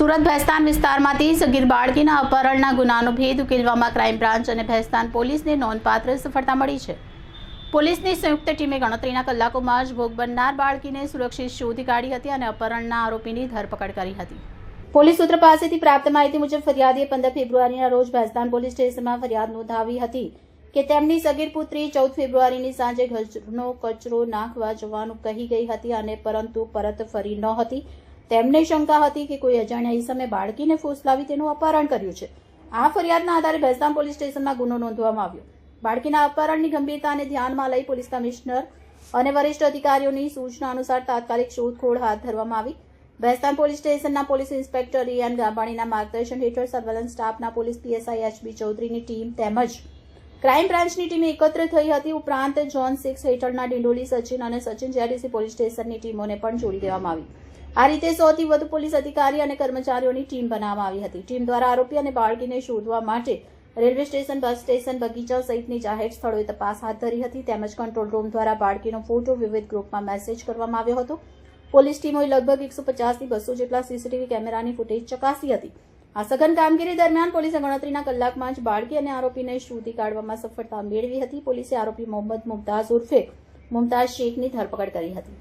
સુરત ભેસ્તાન વિસ્તારમાંથી સગીર બાળકીના અપહરણના ગુનાનો ભેદ ઉકેલવામાં ક્રાઇમ બ્રાન્ચ અને ભેસ્તાન પોલીસને નોંધપાત્ર સફળતા મળી છે. પોલીસની સંયુક્ત ટીમે ગણતરીના કલાકોમાં જ ભોગ બનનાર બાળકીને સુરક્ષિત શોધી કાઢી હતી અને અપહરણના આરોપીની ધરપકડ કરી હતી. પોલીસ સૂત્ર પાસેથી પ્રાપ્ત માહિતી મુજબ ફરિયાદીએ 15 ફેબ્રુઆરીના રોજ ભેસ્તાન પોલીસ સ્ટેશનમાં ફરિયાદ નોંધાવી હતી કે તેમની સગીર પુત્રી 14 ફેબ્રુઆરીની સાંજે ઘરનો કચરો નાખવા જવાનું કહી ગઈ હતી અને પરંતુ પરત ફરી ન હતી. તેમને શંકા હતી કે કોઈ અજાણ્યા ઈસમે બાળકીને ફોસલાવી તેનું અપહરણ કર્યું છે. આ ફરિયાદના આધારે ભેસ્તાન પોલીસ સ્ટેશનમાં ગુનો નોંધવામાં આવ્યો. બાળકીના અપહરણની ગંભીરતાને ધ્યાનમાં લઈ પોલીસ કમિશનર અને વરિષ્ઠ અધિકારીઓની સૂચના અનુસાર તાત્કાલિક શોધખોળ હાથ ધરવામાં આવી. ભેસ્તાન પોલીસ સ્ટેશનના પોલીસ ઇન્સ્પેક્ટર રિયાન ગાબાણીના માર્ગદર્શન હેઠળ સર્વેલન્સ સ્ટાફના પોલીસ પીએસઆઈ એચબી ચૌધરીની ટીમ તેમજ ક્રાઇમ બ્રાન્ચની ટીમ એકત્ર થઈ હતી. ઉપરાંત ઝોન 6 હેઠળના ડિંડોલી સચિન અને સચિન જેડીસી પોલીસ સ્ટેશનની ટીમોને પણ જોડી દેવામાં આવી. આ રીતે 100 થી વધુ પોલીસ અધિકારી અને કર્મચારીઓની ટીમ બનાવવામાં આવી હતી. ટીમ દ્વારા આરોપી અને બાળકીને શોધવા માટે રેલવે સ્ટેશન, બસ સ્ટેશન, બગીચા સહિતની જાહેર સ્થળોએ તપાસ હાથ ધરી હતી. તેમજ કંટ્રોલ રૂમ દ્વારા બાળકીનો ફોટો વિવિધ ગ્રુપમાં મેસેજ કરવામાં આવ્યો હતો. પોલીસ ટીમોએ લગભગ 150 થી 200 જેટલા સીસીટીવી કેમેરાની ફૂટેજ ચકાસી હતી. આ સઘન કામગીરી દરમિયાન પોલીસે ગણતરીના કલાકમાં જ બાળકી અને આરોપીને શોધી કાઢવામાં સફળતા મેળવી હતી. પોલીસે આરોપી મોહમ્મદ મુમતાઝ ઉર્ફે મુમતાઝ શેખની ધરપકડ કરી હતી.